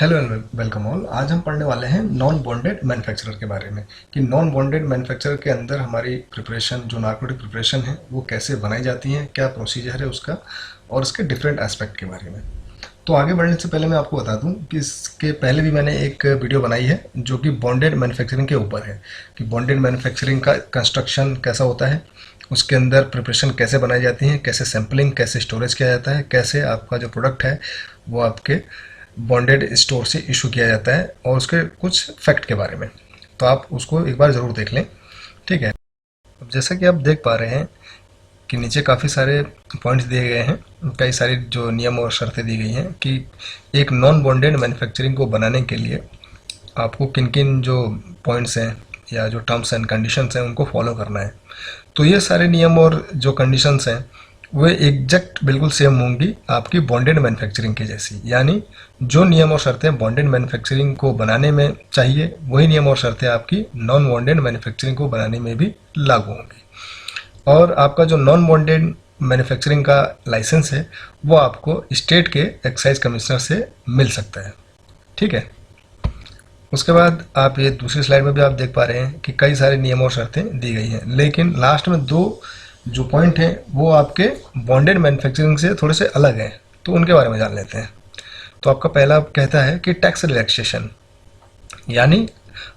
Hello and welcome all. आज हम पढ़ने वाले हैं नॉन बॉन्डेड मैन्युफैक्चरर के बारे में कि नॉन बॉन्डेड मैन्युफैक्चरर के अंदर हमारी प्रिपरेशन जो नार्कोटिक प्रिपरेशन है वो कैसे बनाई जाती है, क्या प्रोसीजर है उसका और उसके डिफरेंट एस्पेक्ट के बारे में। तो आगे बढ़ने से पहले मैं आपको बता दूं कि इसके पहले भी मैंने एक वीडियो बनाई है जो कि बॉन्डेड मैन्युफैक्चरिंग के ऊपर है कि बॉन्डेड मैन्युफैक्चरिंग का कंस्ट्रक्शन कैसा होता है, उसके अंदर प्रिपरेशन कैसे बनाई जाती है, कैसे सैम्पलिंग, कैसे स्टोरेज किया जाता है, कैसे आपका जो प्रोडक्ट है वो आपके बॉन्डेड स्टोर से इशू किया जाता है और उसके कुछ फैक्ट के बारे में। तो आप उसको एक बार ज़रूर देख लें, ठीक है। अब जैसा कि आप देख पा रहे हैं कि नीचे काफ़ी सारे पॉइंट्स दिए गए हैं, कई सारी जो नियम और शर्तें दी गई हैं कि एक नॉन बॉन्डेड मैन्युफैक्चरिंग को बनाने के लिए आपको किन किन जो पॉइंट्स हैं या जो टर्म्स एंड कंडीशंस हैं उनको फॉलो करना है। तो ये सारे नियम और जो कंडीशंस हैं वे एग्जैक्ट बिल्कुल सेम होंगी आपकी बॉन्डेड मैन्युफैक्चरिंग की जैसी, यानी जो नियम और शर्तें बॉन्डेड मैन्युफैक्चरिंग को बनाने में चाहिए वही नियम और शर्तें आपकी नॉन बॉन्डेड मैन्युफैक्चरिंग को बनाने में भी लागू होंगी। और आपका जो नॉन बॉन्डेड मैन्युफैक्चरिंग का लाइसेंस है वो आपको स्टेट के एक्साइज कमिश्नर से मिल सकता है, ठीक है। उसके बाद आप ये दूसरी स्लाइड में भी आप देख पा रहे हैं कि कई सारे नियम और शर्तें दी गई हैं, लेकिन लास्ट में दो जो पॉइंट हैं वो आपके बॉन्डेड मैन्युफैक्चरिंग से थोड़े से अलग हैं, तो उनके बारे में जान लेते हैं। तो आपका पहला कहता है कि टैक्स रिलैक्सेशन, यानी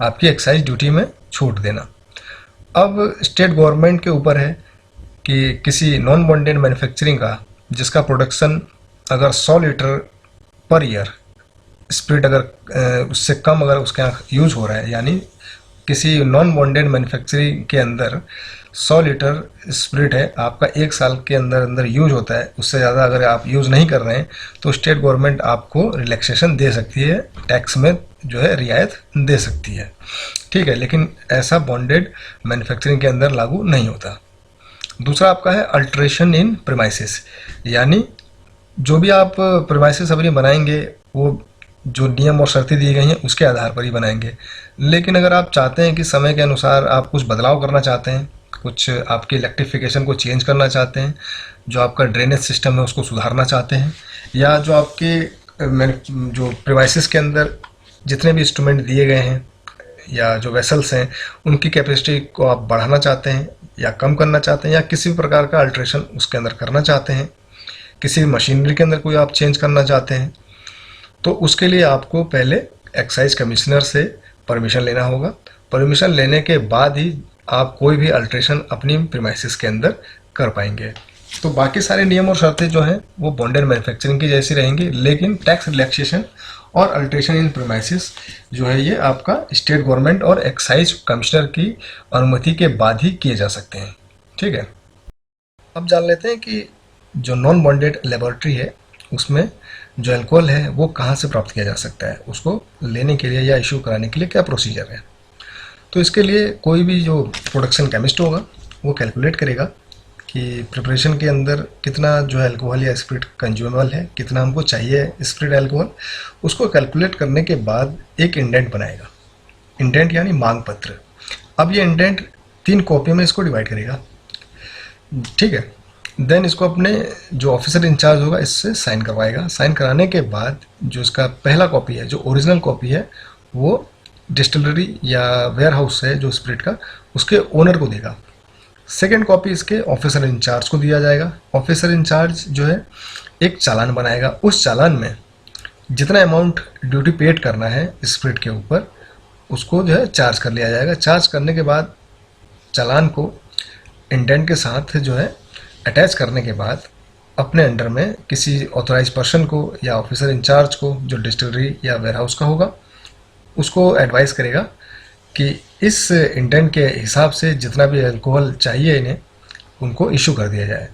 आपकी एक्साइज ड्यूटी में छूट देना। अब स्टेट गवर्नमेंट के ऊपर है कि किसी नॉन बॉन्डेड मैन्युफैक्चरिंग का जिसका प्रोडक्शन अगर 100 लीटर पर ईयर स्प्रिट अगर उससे कम अगर उसके यहाँ यूज हो रहा है, यानी किसी नॉन बॉन्डेड मैन्युफैक्चरिंग के अंदर 100 लीटर स्प्रिट है आपका एक साल के अंदर अंदर यूज होता है, उससे ज़्यादा अगर आप यूज़ नहीं कर रहे हैं तो स्टेट गवर्नमेंट आपको रिलैक्सेशन दे सकती है, टैक्स में जो है रियायत दे सकती है, ठीक है। लेकिन ऐसा बॉन्डेड मैन्युफैक्चरिंग के अंदर लागू नहीं होता। दूसरा आपका है अल्ट्रेशन इन प्रीमाइसिस, यानी जो भी आप प्रीमाइसिस अपनी बनाएंगे वो जो नियम और शर्तें दी गई हैं उसके आधार पर ही बनाएंगे। लेकिन अगर आप चाहते हैं कि समय के अनुसार आप कुछ बदलाव करना चाहते हैं, कुछ आपकी इलेक्ट्रिफिकेशन को चेंज करना चाहते हैं, जो आपका ड्रेनेज सिस्टम है उसको सुधारना चाहते हैं, या जो आपके जो प्रीमाइसिस के अंदर जितने भी इंस्ट्रूमेंट दिए गए हैं या जो वेसल्स हैं उनकी कैपेसिटी को आप बढ़ाना चाहते हैं या कम करना चाहते हैं, या किसी भी प्रकार का अल्ट्रेशन उसके अंदर करना चाहते हैं, किसी भी मशीनरी के अंदर कोई आप चेंज करना चाहते हैं, तो उसके लिए आपको पहले एक्साइज कमिश्नर से परमिशन लेना होगा। परमिशन लेने के बाद ही आप कोई भी अल्ट्रेशन अपनी प्रीमाइसिस के अंदर कर पाएंगे। तो बाकी सारे नियम और शर्तें जो हैं वो बॉन्डेड मैन्युफैक्चरिंग की जैसी रहेंगी, लेकिन टैक्स रिलैक्सेशन और अल्ट्रेशन इन प्रीमाइसिस जो है ये आपका स्टेट गवर्नमेंट और एक्साइज कमिश्नर की अनुमति के बाद ही किए जा सकते हैं, ठीक है। अब जान लेते हैं कि जो नॉन बॉन्डेड लेबोरेटरी है उसमें जो अल्कोहल है वो कहाँ से प्राप्त किया जा सकता है, उसको लेने के लिए या इशू कराने के लिए क्या प्रोसीजर है। तो इसके लिए कोई भी जो प्रोडक्शन केमिस्ट होगा वो कैलकुलेट करेगा कि प्रिपरेशन के अंदर कितना जो है अल्कोहल या स्पिरिट कंज्यूमेबल है, कितना हमको चाहिए स्पिरिट अल्कोहल। उसको कैलकुलेट करने के बाद एक इंडेंट बनाएगा, इंडेंट यानी मांग पत्र। अब ये इंडेंट 3 कॉपी में इसको डिवाइड करेगा, ठीक है। देन इसको अपने जो ऑफिसर इंचार्ज होगा इससे साइन करवाएगा। साइन कराने के बाद जो इसका पहला कॉपी है, जो ओरिजिनल कॉपी है, वो डिस्टिलरी या वेयर हाउस है जो स्पिरिट का, उसके ओनर को देगा। सेकेंड कॉपी इसके ऑफिसर इंचार्ज को दिया जाएगा। ऑफिसर इंचार्ज जो है एक चालान बनाएगा, उस चालान में जितना अमाउंट ड्यूटी पेड करना है स्पिरिट के ऊपर उसको जो है चार्ज कर लिया जाएगा। चार्ज करने के बाद चालान को इंडेंट के साथ जो है अटैच करने के बाद अपने अंडर में किसी ऑथराइज पर्सन को या ऑफिसर इंचार्ज को जो डिस्टिलरी या वेयरहाउस का होगा उसको एडवाइस करेगा कि इस इंडेंट के हिसाब से जितना भी अल्कोहल चाहिए इन्हें उनको इशू कर दिया जाए।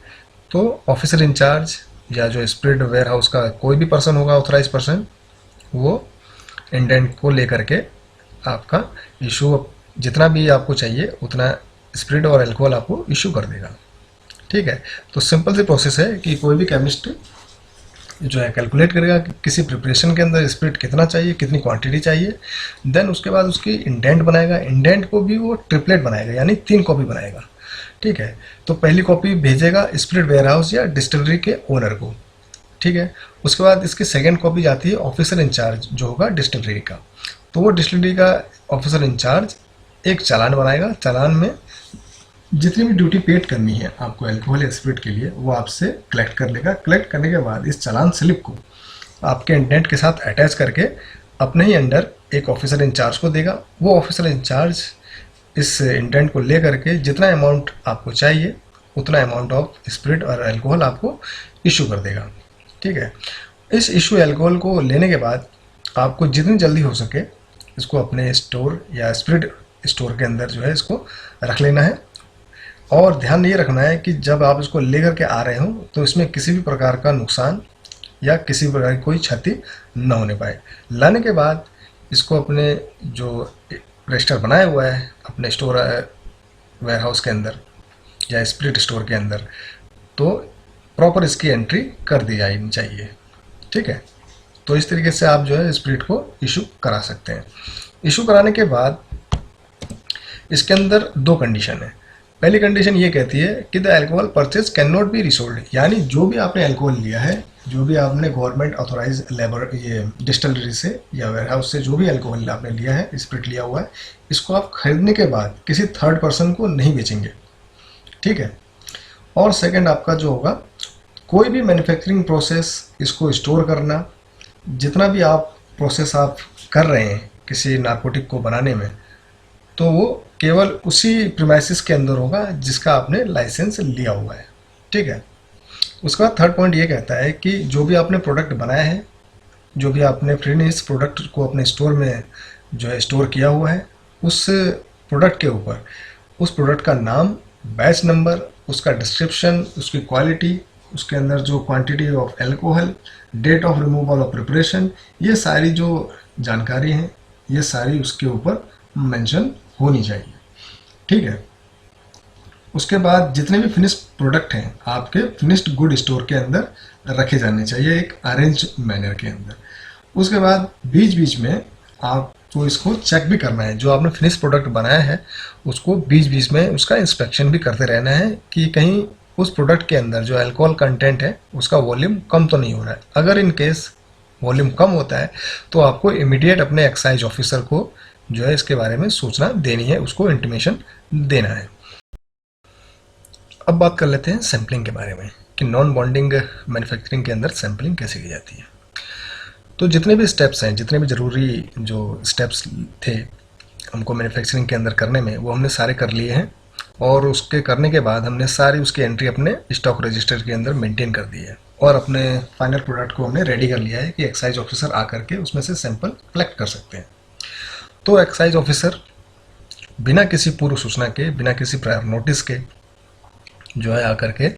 तो ऑफिसर इंचार्ज या जो स्पिरिट वेयरहाउस का कोई भी पर्सन होगा ऑथराइज पर्सन, वो इंडेंट को लेकर के आपका इशू जितना भी आपको चाहिए उतना स्पिरिट और अल्कोहल आपको इशू कर देगा, ठीक है। तो सिंपल सी प्रोसेस है कि कोई भी केमिस्ट जो है कैलकुलेट करेगा कि किसी प्रिपरेशन के अंदर स्पिरिट कितना चाहिए, कितनी क्वांटिटी चाहिए। देन उसके बाद उसकी इंडेंट बनाएगा। इंडेंट को भी वो ट्रिपलेट बनाएगा, यानी 3 कॉपी बनाएगा, ठीक है। तो पहली कॉपी भेजेगा स्पिरिट वेयरहाउस या डिस्टिलरी के ओनर को, ठीक है। उसके बाद इसकी सेकेंड कॉपी जाती है ऑफिसर इंचार्ज जो होगा डिस्टिलरी का। तो वो डिस्टिलरी का ऑफिसर इंचार्ज एक चालान बनाएगा। चालान में जितनी भी ड्यूटी पेड करनी है आपको अल्कोहल या स्पिरिट के लिए वो आपसे कलेक्ट कर लेगा। कलेक्ट करने के बाद इस चालान स्लिप को आपके इंडेंट के साथ अटैच करके अपने ही अंडर एक ऑफिसर इंचार्ज को देगा। वो ऑफिसर इंचार्ज इस इंडेंट को ले करके जितना अमाउंट आपको चाहिए उतना अमाउंट ऑफ स्पिरिट और अल्कोहल आपको इशू कर देगा। ठीक है। इस इशू अल्कोहल को लेने के बाद आपको जितनी जल्दी हो सके इसको अपने स्टोर या स्पिरिट स्टोर के अंदर जो है इसको रख लेना है। और ध्यान ये रखना है कि जब आप इसको लेकर के आ रहे हो तो इसमें किसी भी प्रकार का नुकसान या किसी प्रकार की कोई क्षति न होने पाए। लाने के बाद इसको अपने जो रजिस्टर बनाया हुआ है अपने स्टोर वेयर हाउस के अंदर या स्पिरिट स्टोर के अंदर तो प्रॉपर इसकी एंट्री कर दी जानी चाहिए। ठीक है। तो इस तरीके से आप जो है स्पिरिट को इशू करा सकते हैं। इशू कराने के बाद इसके अंदर दो कंडीशन है। पहली कंडीशन ये कहती है कि the alcohol purchase can not be resold, यानी जो भी आपने अल्कोहल लिया है, जो भी आपने गवर्नमेंट ऑथोराइज लेबर ये डिस्टिलरी से या वेयरहाउस से जो भी अल्कोहल आपने लिया है, स्पिरिट लिया हुआ है, इसको आप खरीदने के बाद किसी थर्ड पर्सन को नहीं बेचेंगे। ठीक है। और सेकंड आपका जो होगा कोई भी मैन्युफैक्चरिंग प्रोसेस, इसको स्टोर करना, जितना भी आप प्रोसेस आप कर रहे हैं किसी नार्कोटिक को बनाने में, तो वो केवल उसी प्रीमाइसिस के अंदर होगा जिसका आपने लाइसेंस लिया हुआ है। ठीक है। उसके बाद थर्ड पॉइंट ये कहता है कि जो भी आपने प्रोडक्ट बनाया है, जो भी आपने फिनिश प्रोडक्ट को अपने स्टोर में जो है स्टोर किया हुआ है, उस प्रोडक्ट के ऊपर उस प्रोडक्ट का नाम, बैच नंबर, उसका डिस्क्रिप्शन, उसकी क्वालिटी, उसके अंदर जो quantity of alcohol, date of removal of preparation, ये सारी जो जानकारी हैं ये सारी उसके ऊपर मेंशन होनी चाहिए। ठीक है। उसके बाद जितने भी फिनिश प्रोडक्ट हैं आपके फिनिश्ड गुड स्टोर के अंदर रखे जाने चाहिए एक अरेंज मैनर के अंदर। उसके बाद बीच बीच में आपको इसको चेक भी करना है। जो आपने फिनिश प्रोडक्ट बनाया है उसको बीच बीच में उसका इंस्पेक्शन भी करते रहना है कि कहीं उस प्रोडक्ट के अंदर जो अल्कोहल कंटेंट है उसका वॉल्यूम कम तो नहीं हो रहा है। अगर इन केस वॉल्यूम कम होता है तो आपको इमीडिएट अपने एक्साइज ऑफिसर को जो है इसके बारे में सूचना देनी है, उसको इंटीमेशन देना है। अब बात कर लेते हैं सैम्पलिंग के बारे में कि नॉन बॉन्डिंग मैन्युफैक्चरिंग के अंदर सैम्पलिंग कैसे की जाती है। तो जितने भी स्टेप्स हैं, जितने भी ज़रूरी जो स्टेप्स थे हमको मैन्युफैक्चरिंग के अंदर करने में, वो हमने सारे कर लिए हैं। और उसके करने के बाद हमने सारी उसकी एंट्री अपने स्टॉक रजिस्टर के अंदर मेंटेन कर दी है और अपने फाइनल प्रोडक्ट को हमने रेडी कर लिया है कि एक्साइज ऑफिसर आकर के उसमें से सैंपल कलेक्ट कर सकते हैं। तो एक्साइज ऑफिसर बिना किसी पूर्व सूचना के, बिना किसी प्रायर नोटिस के जो है आकर के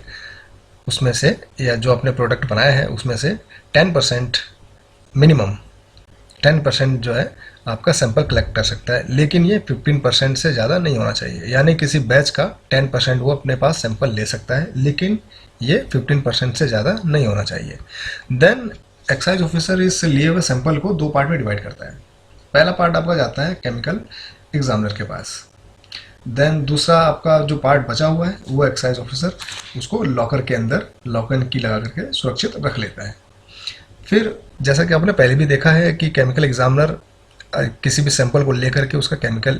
उसमें से या जो अपने प्रोडक्ट बनाया है उसमें से 10% मिनिमम 10% जो है आपका सैंपल कलेक्ट कर सकता है। लेकिन ये 15% से ज़्यादा नहीं होना चाहिए, यानी किसी बैच का 10% वो अपने पास सैंपल ले सकता है, लेकिन ये 15% से ज़्यादा नहीं होना चाहिए। देन एक्साइज ऑफिसर इस लिए हुए सैंपल को दो पार्ट में डिवाइड करता है। पहला पार्ट आपका जाता है केमिकल एग्जामिनर के पास। देन दूसरा आपका जो पार्ट बचा हुआ है वो एक्साइज ऑफिसर उसको लॉकर के अंदर लॉक एंड की लगा करके सुरक्षित रख लेता है। फिर जैसा कि आपने पहले भी देखा है कि केमिकल एग्जामिनर किसी भी सैंपल को लेकर के उसका केमिकल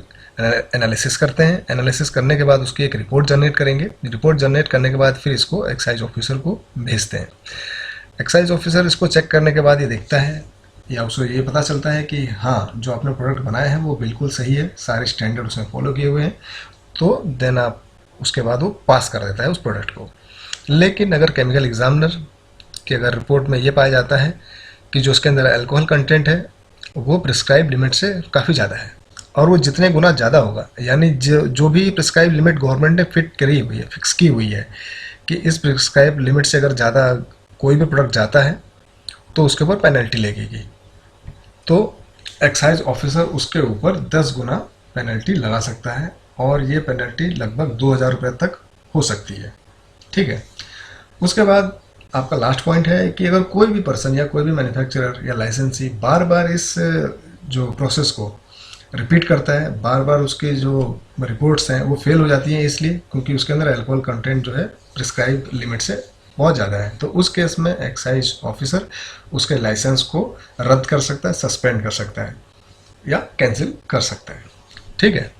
एनालिसिस करते हैं। एनालिसिस करने के बाद उसकी एक रिपोर्ट जनरेट करेंगे। रिपोर्ट जनरेट करने के बाद फिर इसको एक्साइज ऑफिसर को भेजते हैं। एक्साइज ऑफिसर इसको चेक करने के बाद ये देखता है या उसको ये पता चलता है कि हाँ जो आपने प्रोडक्ट बनाया है वो बिल्कुल सही है, सारे स्टैंडर्ड उसने फॉलो किए हुए हैं, तो देन आप उसके बाद वो पास कर देता है उस प्रोडक्ट को। लेकिन अगर केमिकल एग्जामिनर की अगर रिपोर्ट में ये पाया जाता है कि जो उसके अंदर अल्कोहल कंटेंट है वो प्रिस्क्राइब लिमिट से काफ़ी ज़्यादा है और वो जितने गुना ज़्यादा होगा, यानी जो भी प्रिस्क्राइब लिमिट गवर्नमेंट ने फिक्स की हुई है कि इस प्रिस्क्राइब लिमिट से अगर ज़्यादा कोई भी प्रोडक्ट जाता है तो उसके ऊपर पेनल्टी लगेगी। तो एक्साइज ऑफिसर उसके ऊपर 10 गुना पेनल्टी लगा सकता है और ये पेनल्टी लगभग 2000 रुपये तक हो सकती है। ठीक है। उसके बाद आपका लास्ट पॉइंट है कि अगर कोई भी पर्सन या कोई भी मैन्युफैक्चरर या लाइसेंसी बार बार इस जो प्रोसेस को रिपीट करता है, बार बार उसके जो रिपोर्ट्स हैं वो फेल हो जाती हैं, इसलिए क्योंकि उसके अंदर अल्कोहल कंटेंट जो है प्रिस्क्राइब लिमिट से बहुत ज़्यादा है, तो उस केस में एक्साइज ऑफिसर उसके लाइसेंस को रद्द कर सकता है, सस्पेंड कर सकता है या कैंसिल कर सकता है। ठीक है,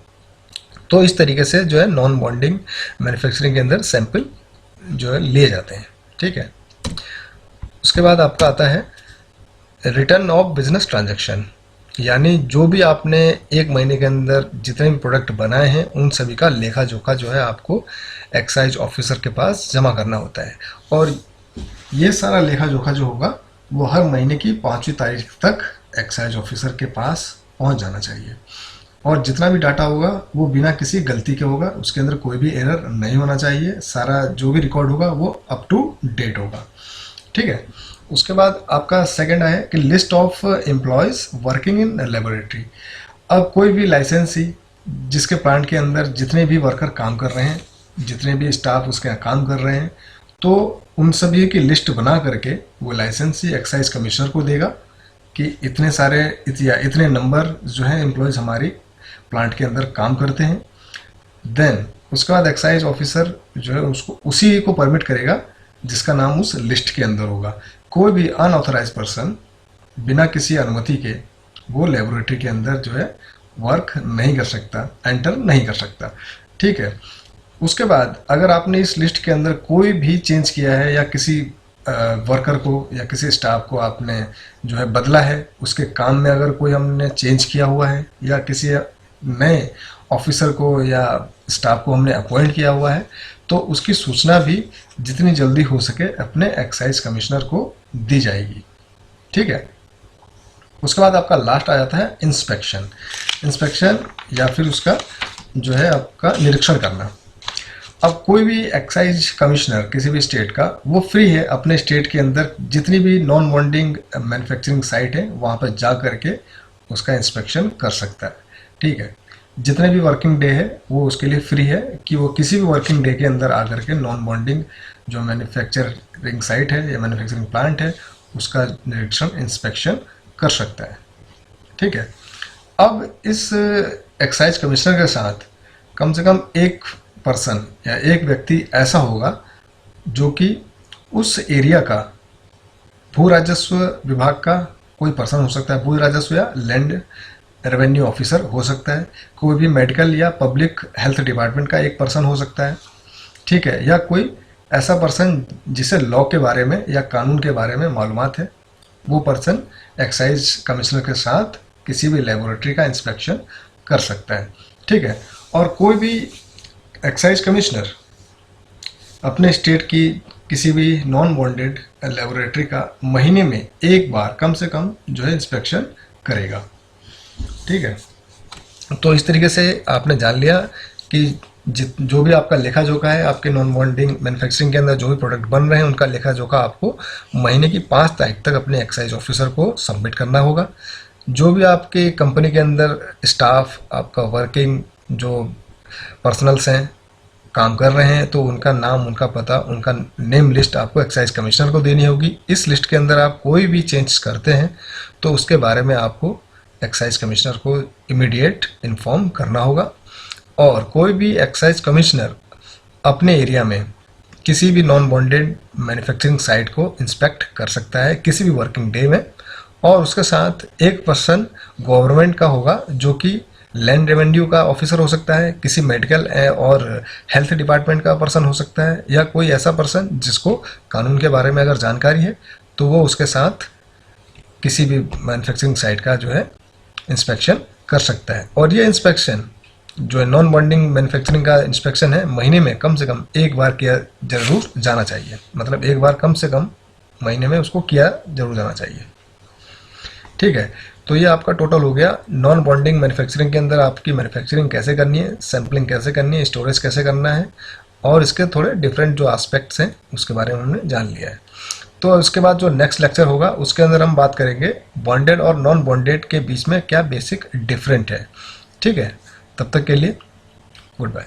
तो इस तरीके से जो है नॉन बॉन्डिंग मैन्युफैक्चरिंग के अंदर सैंपल जो है लिए जाते हैं। ठीक है, उसके बाद आपका आता है रिटर्न ऑफ बिजनेस ट्रांजैक्शन, यानी जो भी आपने एक महीने के अंदर जितने भी प्रोडक्ट बनाए हैं उन सभी का लेखा जोखा जो है आपको एक्साइज ऑफिसर के पास जमा करना होता है। और ये सारा लेखा जोखा जो होगा वो हर महीने की 5वीं तारीख तक एक्साइज ऑफिसर के पास पहुंच जाना चाहिए। और जितना भी डाटा होगा वो बिना किसी गलती के होगा, उसके अंदर कोई भी एरर नहीं होना चाहिए, सारा जो भी रिकॉर्ड होगा वो अप टू डेट होगा। ठीक है, उसके बाद आपका सेकंड है कि list of employees working in laboratory. अब कोई भी लाइसेंसी जिसके प्लांट के अंदर जितने भी वर्कर काम कर रहे हैं, जितने भी स्टाफ उसके यहाँ काम कर रहे हैं, तो उन सभी की लिस्ट बना करके वो लाइसेंसी एक्साइज कमिश्नर को देगा कि इतने सारे इतने नंबर जो है एम्प्लॉयज़ हमारी प्लांट के अंदर काम करते हैं। देन उसके बाद एक्साइज ऑफिसर जो है उसको उसी को परमिट करेगा जिसका नाम उस लिस्ट के अंदर होगा। कोई भी अनऑथराइज पर्सन बिना किसी अनुमति के वो लेबोरेटरी के अंदर जो है वर्क नहीं कर सकता, एंटर नहीं कर सकता। ठीक है, उसके बाद अगर आपने इस लिस्ट के अंदर कोई भी चेंज किया है या किसी वर्कर को या किसी स्टाफ को आपने जो है बदला है, उसके काम में अगर कोई हमने चेंज किया हुआ है या किसी नए ऑफिसर को या स्टाफ को हमने अपॉइंट किया हुआ है, तो उसकी सूचना भी जितनी जल्दी हो सके अपने एक्साइज कमिश्नर को दी जाएगी। ठीक है, उसके बाद आपका लास्ट आ जाता है इंस्पेक्शन। इंस्पेक्शन या फिर उसका जो है आपका निरीक्षण करना। अब कोई भी एक्साइज कमिश्नर किसी भी स्टेट का वो फ्री है अपने स्टेट के अंदर जितनी भी नॉन बॉन्डिंग मैन्युफैक्चरिंग साइट है वहाँ पर जा करके उसका इंस्पेक्शन कर सकता है। ठीक है, जितने भी वर्किंग डे है वो उसके लिए फ्री है कि वो किसी भी वर्किंग डे के अंदर आकर के नॉन बॉन्डिंग जो मैन्युफैक्चरिंग साइट है या मैन्युफैक्चरिंग प्लांट है उसका निरीक्षण इंस्पेक्शन कर सकता है। ठीक है, अब इस एक्साइज कमिश्नर के साथ कम से कम एक पर्सन या एक व्यक्ति ऐसा होगा जो कि उस एरिया का भू राजस्व विभाग का कोई पर्सन हो सकता है, भू राजस्व या लैंड रेवेन्यू ऑफिसर हो सकता है, कोई भी मेडिकल या पब्लिक हेल्थ डिपार्टमेंट का एक पर्सन हो सकता है। ठीक है, या कोई ऐसा पर्सन जिसे लॉ के बारे में या कानून के बारे में मालूमात है, वो पर्सन एक्साइज कमिश्नर के साथ किसी भी लेबोरेटरी का इंस्पेक्शन कर सकता है। ठीक है, और कोई भी एक्साइज कमिश्नर अपने स्टेट की किसी भी नॉन बॉन्डेड लेबोरेटरी का महीने में एक बार कम से कम जो है इंस्पेक्शन करेगा। ठीक है, तो इस तरीके से आपने जान लिया कि जो भी आपका लेखा जोखा है आपके नॉन बॉन्डिंग मैन्युफैक्चरिंग के अंदर जो भी प्रोडक्ट बन रहे हैं उनका लेखा जोखा आपको महीने की 5 तारीख तक अपने एक्साइज ऑफिसर को सबमिट करना होगा। जो भी आपके कंपनी के अंदर स्टाफ आपका वर्किंग जो पर्सनल्स हैं काम कर रहे हैं तो उनका नाम, उनका पता, उनका नेम लिस्ट आपको एक्साइज कमिश्नर को देनी होगी। इस लिस्ट के अंदर आप कोई भी चेंज करते हैं तो उसके बारे में आपको एक्साइज कमिश्नर को इमीडिएट इन्फॉर्म करना होगा। और कोई भी एक्साइज कमिश्नर अपने एरिया में किसी भी नॉन बॉन्डेड मैन्युफैक्चरिंग साइट को इंस्पेक्ट कर सकता है किसी भी वर्किंग डे में, और उसके साथ एक पर्सन गवर्नमेंट का होगा जो कि लैंड रेवेन्यू का ऑफिसर हो सकता है, किसी मेडिकल और हेल्थ डिपार्टमेंट का पर्सन हो सकता है, या कोई ऐसा पर्सन जिसको कानून के बारे में अगर जानकारी है तो वो उसके साथ किसी भी मैन्युफैक्चरिंग साइट का जो है इंस्पेक्शन कर सकता है। और ये इंस्पेक्शन जो है नॉन बॉन्डिंग मैन्युफैक्चरिंग का इंस्पेक्शन है महीने में कम से कम एक बार किया जरूर जाना चाहिए, मतलब एक बार कम से कम महीने में उसको किया जरूर जाना चाहिए। ठीक है, तो ये आपका टोटल हो गया नॉन बॉन्डिंग मैन्युफैक्चरिंग के अंदर आपकी मैन्युफैक्चरिंग कैसे करनी है, सैम्पलिंग कैसे करनी है, स्टोरेज कैसे करना है, और इसके थोड़े डिफरेंट जो एस्पेक्ट्स हैं उसके बारे में हमने जान लिया है। तो उसके बाद जो नेक्स्ट लेक्चर होगा उसके अंदर हम बात करेंगे बॉन्डेड और नॉन बॉन्डेड के बीच में क्या बेसिक डिफरेंट है। ठीक है, तब तक के लिए गुड बाय।